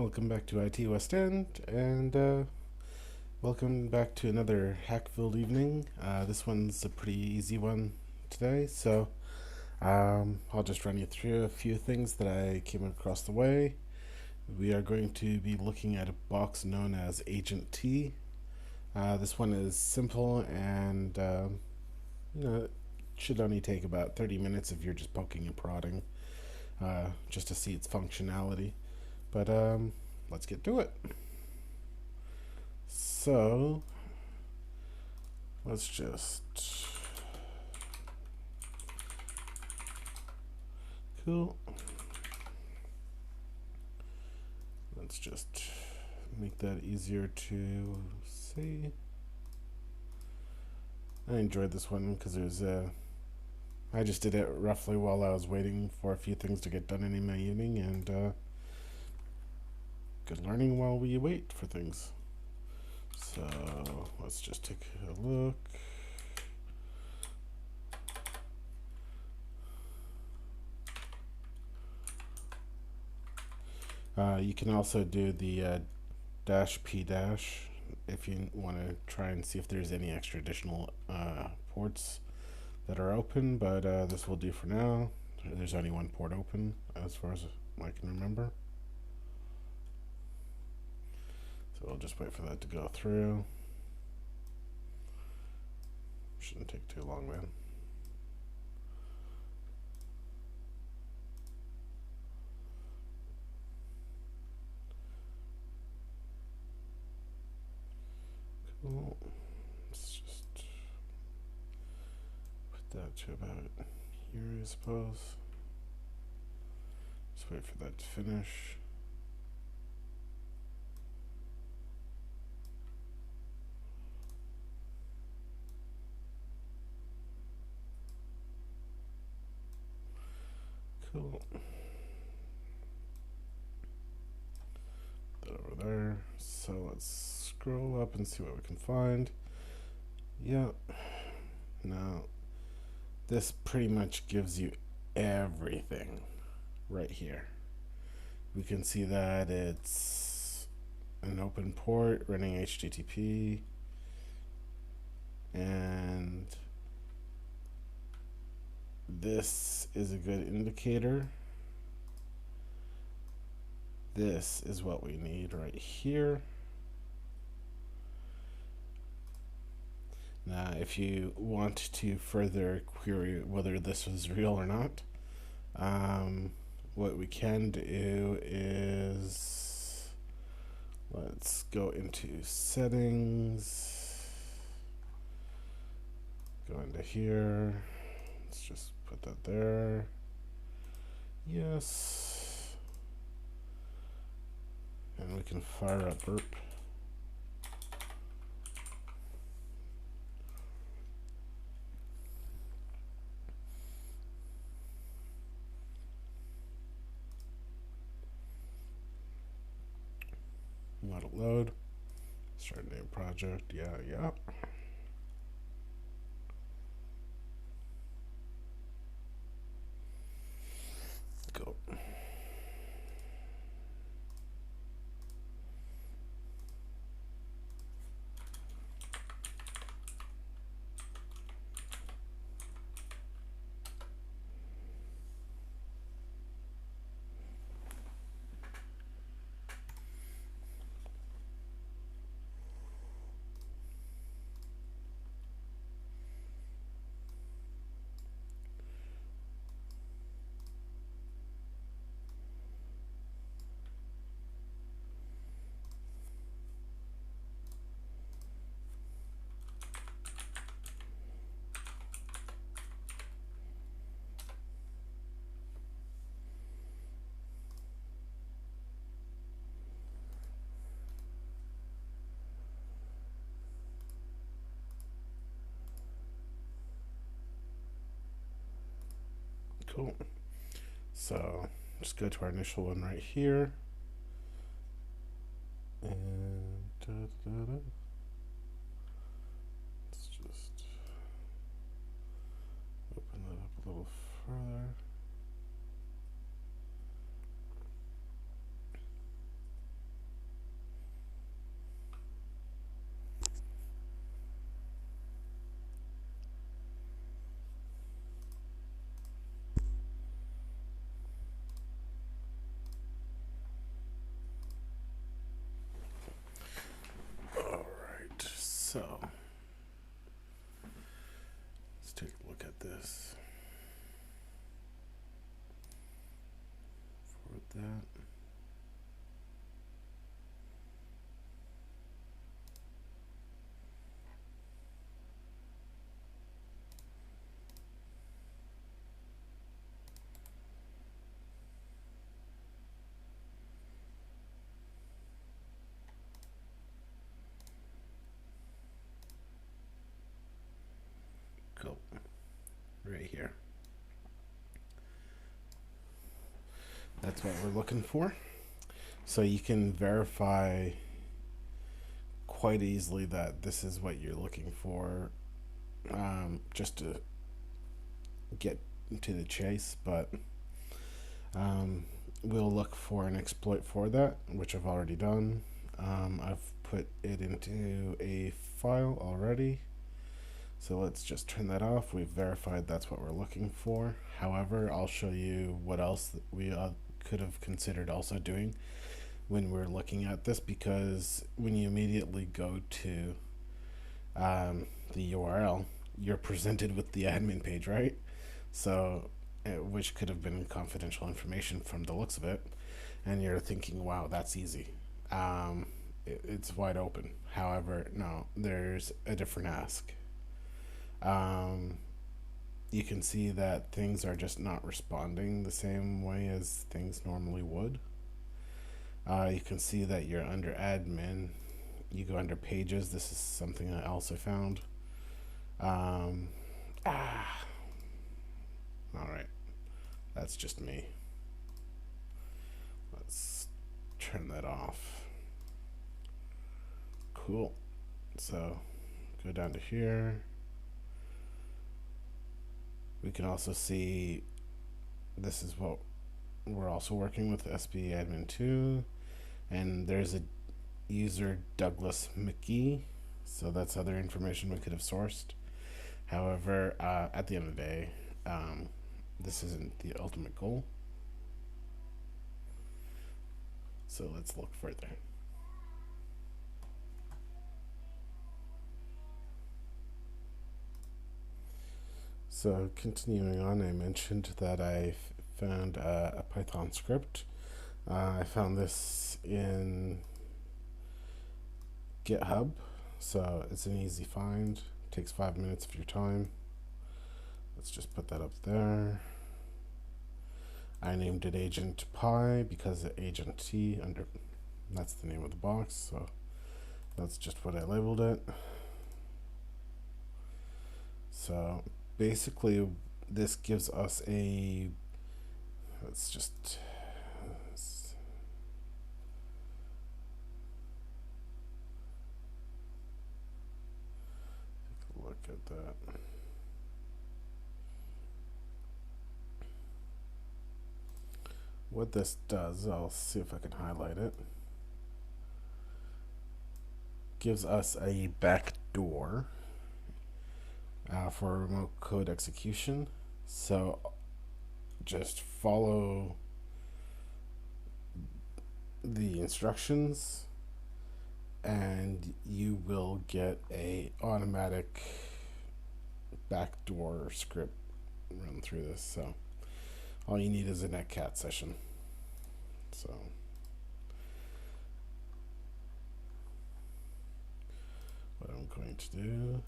Welcome back to IT West End, and welcome back to another hack-filled evening. This one's a pretty easy one today, so I'll just run you through a few things that I came across the way. We are going to be looking at a box known as Agent T. This one is simple and it should only take about 30 minutes if you're just poking and prodding, just to see its functionality. But let's get to it. So let's just cool. Let's just make that easier to see. I enjoyed this one because I just did it roughly while I was waiting for a few things to get done in my evening, and good learning while we wait for things. So let's just take a look. You can also do the -p if you want to try and see if there's any extra additional ports that are open, but this will do for now. There's only one port open as far as I can remember. So we'll just wait for that to go through. Shouldn't take too long then. Cool. Let's just put that to about here, I suppose. Just wait for that to finish. Cool. That over there. So let's scroll up and see what we can find. Yep. Now, this pretty much gives you everything right here. We can see that it's an open port running HTTP, and this is a good indicator. This is what we need right here. Now, if you want to further query whether this was real or not, what we can do is let's go into settings, go into here, let's just put that there. Yes, and we can fire up burp. Let it load. Start a new project. Yeah. Go. Cool. So just go to our initial one right here, and let's just open that up a little further. that. Cool. Right here. That's what we're looking for. So you can verify quite easily that this is what you're looking for, just to get to the chase. But we'll look for an exploit for that, which I've already done. I've put it into a file already. So let's just turn that off. We've verified that's what we're looking for. However, I'll show you what else we could have considered also doing when we're looking at this, because when you immediately go to the URL, you're presented with the admin page, right? So, which could have been confidential information from the looks of it, and you're thinking, wow, that's easy. It's wide open. However, no, there's a different ask. You can see that things are just not responding the same way as things normally would. You can see that you're under admin. You go under pages. This is something I also found. All right, that's just me. Let's turn that off. Cool. So go down to here. We can also see this is what we're also working with, SB admin 2, and there's a user Douglas McGee, so that's other information we could have sourced. However, at the end of the day, this isn't the ultimate goal, so let's look further. So continuing on, I mentioned that I found a Python script. I found this in GitHub, so it's an easy find. It takes 5 minutes of your time. Let's just put that up there. I named it Agent Pi because Agent T that's the name of the box, so that's just what I labeled it. So basically this gives us let's take a look at that. What this does, I'll see if I can highlight it, gives us a backdoor for remote code execution. So just follow the instructions and you will get a automatic backdoor script run through this. So all you need is a netcat session. So what I'm going to do,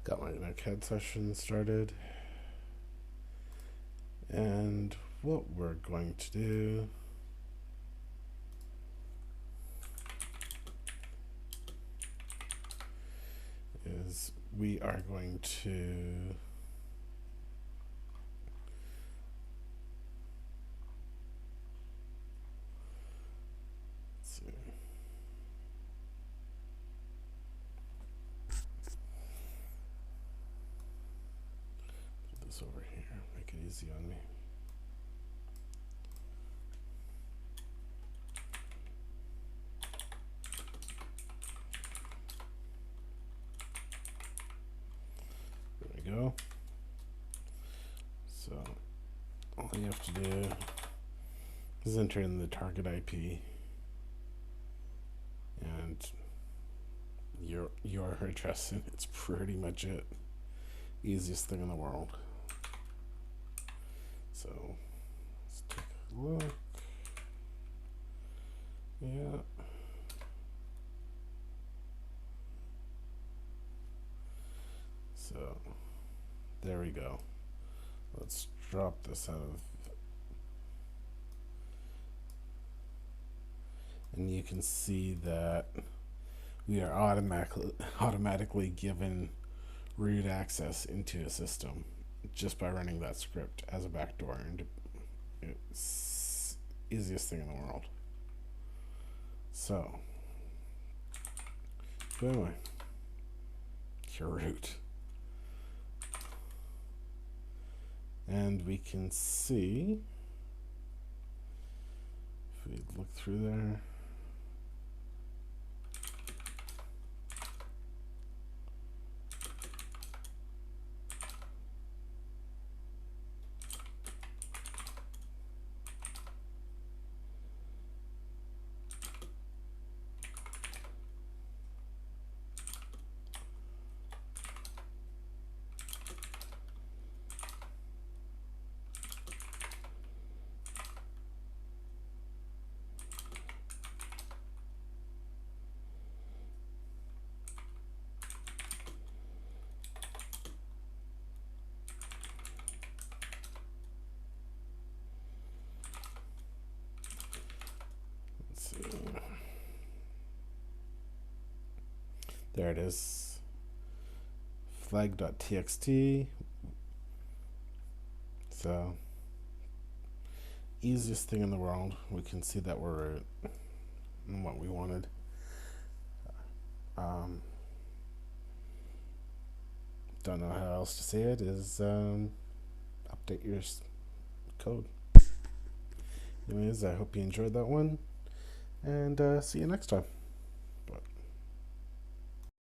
got my netcat session started, and what we're going to do is we are going to put this over here, make it easy on me. Go. So all you have to do is enter in the target IP and your address, and it's pretty much it. Easiest thing in the world. So let's take a look. Yeah. So there we go. Let's drop this out of, and you can see that we are automatically given root access into a system just by running that script as a backdoor, and it's easiest thing in the world. So anyway, your root, and we can see if we look through there. There it is, flag.txt. So easiest thing in the world. We can see that we're in what we wanted. Don't know how else to say it, is update your code. Anyways, I hope you enjoyed that one, and see you next time.